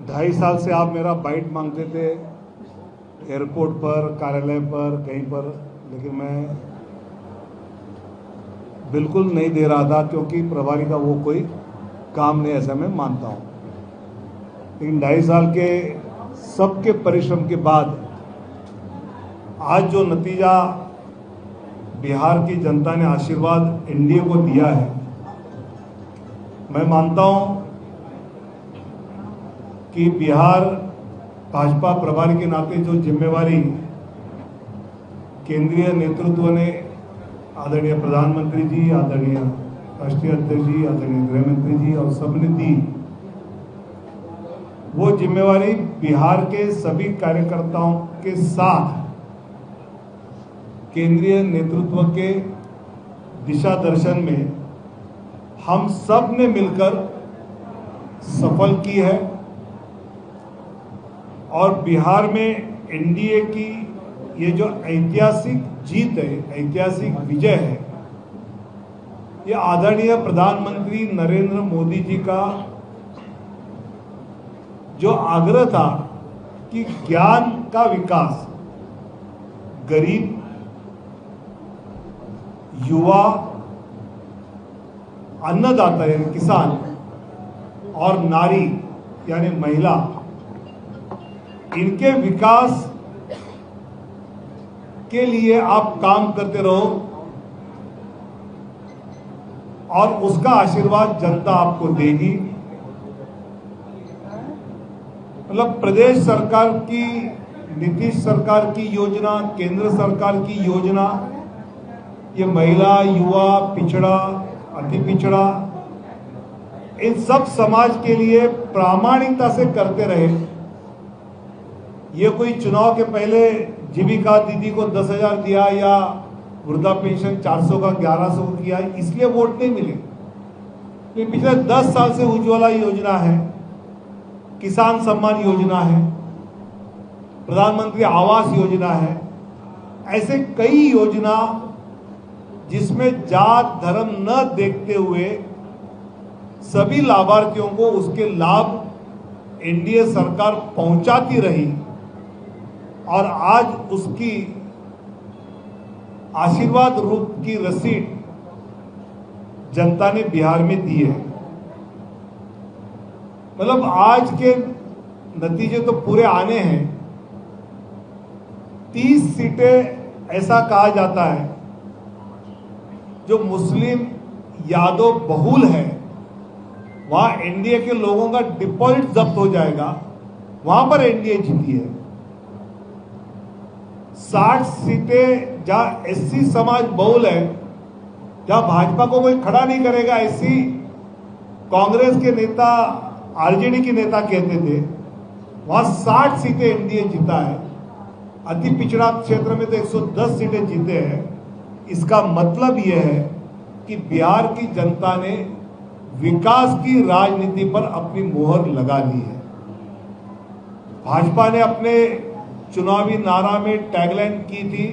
2.5 साल से आप मेरा बाइट मांगते थे एयरपोर्ट पर, कार्यालय पर, कहीं पर, लेकिन मैं बिल्कुल नहीं दे रहा था क्योंकि प्रभारी का वो कोई काम नहीं, ऐसा मैं मानता हूँ। लेकिन 2.5 साल के सबके परिश्रम के बाद आज जो नतीजा बिहार की जनता ने आशीर्वाद एनडीए को दिया है, मैं मानता हूँ कि बिहार भाजपा प्रभारी के नाते जो जिम्मेवारी केंद्रीय नेतृत्व ने, आदरणीय प्रधानमंत्री जी, आदरणीय राष्ट्रीय अध्यक्ष जी, आदरणीय गृह मंत्री जी और सबने दी, वो जिम्मेवारी बिहार के सभी कार्यकर्ताओं के साथ केंद्रीय नेतृत्व के दिशा दर्शन में हम सब ने मिलकर सफल की है और बिहार में एनडीए की ये जो ऐतिहासिक जीत है, ऐतिहासिक विजय है, ये आदरणीय प्रधानमंत्री नरेंद्र मोदी जी का जो आग्रह था कि ज्ञान का विकास गरीब, युवा, अन्नदाता यानी किसान और नारी यानी महिला, इनके विकास के लिए आप काम करते रहो और उसका आशीर्वाद जनता आपको देगी। मतलब प्रदेश सरकार की, नीतीश सरकार की योजना, केंद्र सरकार की योजना, ये महिला, युवा, पिछड़ा, अति पिछड़ा, इन सब समाज के लिए प्रामाणिकता से करते रहे। ये कोई चुनाव के पहले जीविका दीदी को 10,000 दिया या वृद्धा पेंशन 400 का 1100 किया, इसलिए वोट नहीं मिले। तो पिछले 10 साल से उज्ज्वला योजना है, किसान सम्मान योजना है, प्रधानमंत्री आवास योजना है, ऐसे कई योजना जिसमें जात धर्म न देखते हुए सभी लाभार्थियों को उसके लाभ एनडीए सरकार पहुंचाती रही और आज उसकी आशीर्वाद रूप की रसीद जनता ने बिहार में दी है। मतलब आज के नतीजे तो पूरे आने हैं। 30 सीटें ऐसा कहा जाता है जो मुस्लिम यादव बहुल है, वहां एनडीए के लोगों का डिपॉजिट जब्त हो जाएगा, वहां पर एनडीए जीती है। 60 सीटें जहां एससी समाज बहुल है, जहां भाजपा को कोई खड़ा नहीं करेगा, ऐसी कांग्रेस के नेता, आरजेडी के नेता कहते थे, वहां 60 सीटें एनडीए जीता है। अति पिछड़ा क्षेत्र में तो 110 सीटें जीते हैं। इसका मतलब यह है कि बिहार की जनता ने विकास की राजनीति पर अपनी मोहर लगा ली है। भाजपा ने अपने चुनावी नारा में टैगलाइन की थी,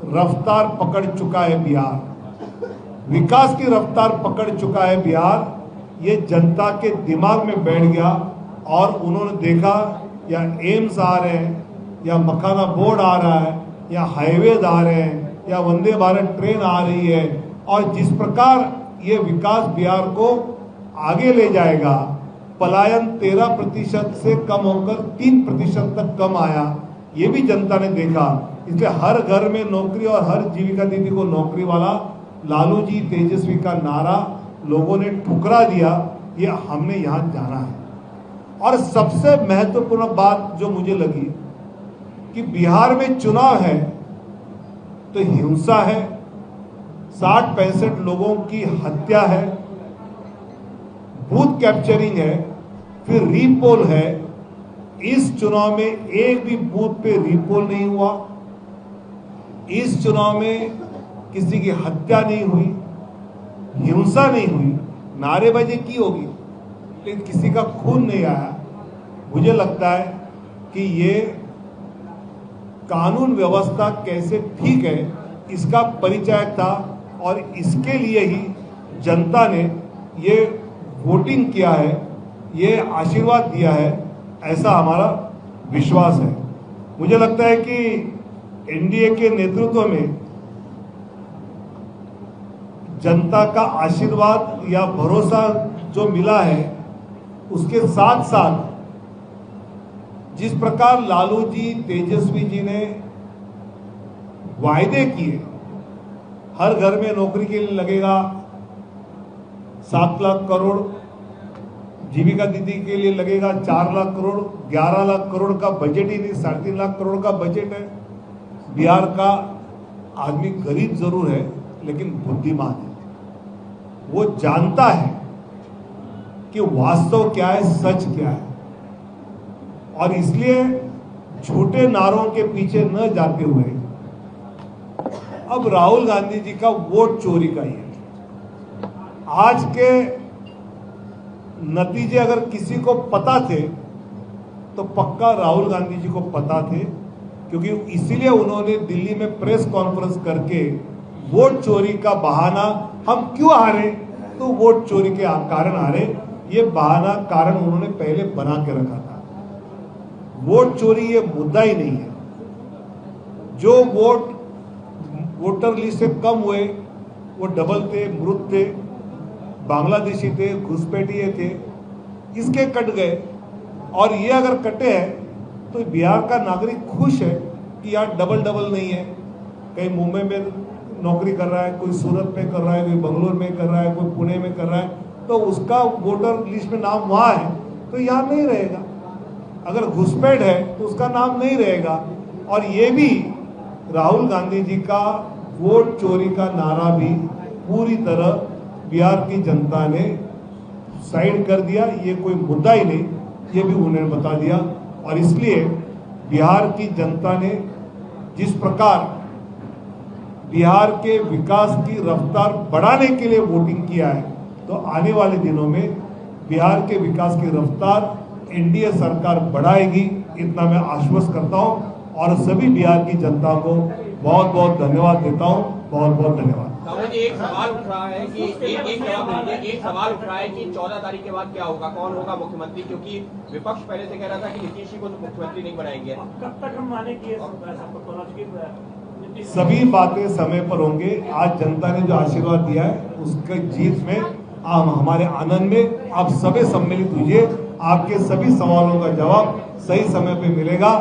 रफ्तार पकड़ चुका है बिहार, विकास की रफ्तार पकड़ चुका है बिहार। ये जनता के दिमाग में बैठ गया और उन्होंने देखा या एम्स आ रहे हैं, या मखाना बोर्ड आ रहा है, या हाईवेज आ रहे हैं, या वंदे भारत ट्रेन आ रही है, और जिस प्रकार ये विकास बिहार को आगे ले जाएगा, पलायन 13% से कम होकर 3% तक कम आया, ये भी जनता ने देखा। इसलिए हर घर में नौकरी और हर जीविका दीदी को नौकरी वाला लालू जी तेजस्वी का नारा लोगों ने ठुकरा दिया। ये हमने यहां जाना है। और सबसे महत्वपूर्ण बात जो मुझे लगी कि बिहार में चुनाव है तो हिंसा है, 60-65 लोगों की हत्या है, बूथ कैप्चरिंग है, फिर रीपोल है। इस चुनाव में एक भी बूथ पे रीपोल नहीं हुआ, इस चुनाव में किसी की हत्या नहीं हुई, हिंसा नहीं हुई, नारेबाजी की होगी लेकिन किसी का खून नहीं आया। मुझे लगता है कि ये कानून व्यवस्था कैसे ठीक है इसका परिचय था और इसके लिए ही जनता ने ये वोटिंग किया है, ये आशीर्वाद दिया है ऐसा हमारा विश्वास है। मुझे लगता है कि एनडीए के नेतृत्व में जनता का आशीर्वाद या भरोसा जो मिला है, उसके साथ साथ जिस प्रकार लालू जी, तेजस्वी जी ने वायदे किए, हर घर में नौकरी के लिए लगेगा 7 लाख करोड़, जीविका दीदी के लिए लगेगा 4 लाख करोड़, 11 लाख करोड़ का बजट ही नहीं, 3.5 लाख करोड़ का बजट है। बिहार का आदमी गरीब जरूर है लेकिन बुद्धिमान है, वो जानता है कि वास्तव क्या है, सच क्या है, और इसलिए झूठे नारों के पीछे न जाते हुए अब राहुल गांधी जी का वोट चोरी का ही है। आज के नतीजे अगर किसी को पता थे तो पक्का राहुल गांधी जी को पता थे, क्योंकि इसीलिए उन्होंने दिल्ली में प्रेस कॉन्फ्रेंस करके वोट चोरी का बहाना, हम क्यों हारे तो वोट चोरी के कारण हारे, ये बहाना कारण उन्होंने पहले बना के रखा था। वोट चोरी ये मुद्दा ही नहीं है। जो वोटर लिस्ट से कम हुए वो डबल थे, मृत थे, बांग्लादेशी थे, घुसपैठिए थे, इसके कट गए। और ये अगर कटे हैं तो बिहार का नागरिक खुश है कि यार डबल नहीं है, कहीं मुंबई में नौकरी कर रहा है, कोई सूरत में कर रहा है, कोई बंगलोर में कर रहा है, कोई पुणे में कर रहा है, तो उसका वोटर लिस्ट में नाम वहां है तो यहाँ नहीं रहेगा। अगर घुसपैठ है तो उसका नाम नहीं रहेगा। और ये भी राहुल गांधी जी का वोट चोरी का नारा भी पूरी तरह बिहार की जनता ने साइड कर दिया, ये कोई मुद्दा ही नहीं, ये भी उन्होंने बता दिया। और इसलिए बिहार की जनता ने जिस प्रकार बिहार के विकास की रफ्तार बढ़ाने के लिए वोटिंग किया है, तो आने वाले दिनों में बिहार के विकास की रफ्तार एनडीए सरकार बढ़ाएगी, इतना मैं आश्वस्त करता हूं। और सभी बिहार की जनता को बहुत बहुत धन्यवाद देता हूं। बहुत बहुत धन्यवाद। एक सवाल उठ रहा है कि एक सवाल उठ रहा है कि 14 तारीख के बाद क्या होगा, कौन होगा मुख्यमंत्री, क्योंकि विपक्ष पहले से कह रहा था कि नीतीश जी को मुख्यमंत्री नहीं बनाएंगे। कब तक हम माने कि सभी बातें समय पर होंगे। आज जनता ने जो आशीर्वाद दिया है उसके जीत में आप हमारे आनंद में आप सभी सम्मिलित हुए। आपके सभी सवालों का जवाब सही समय पे मिलेगा।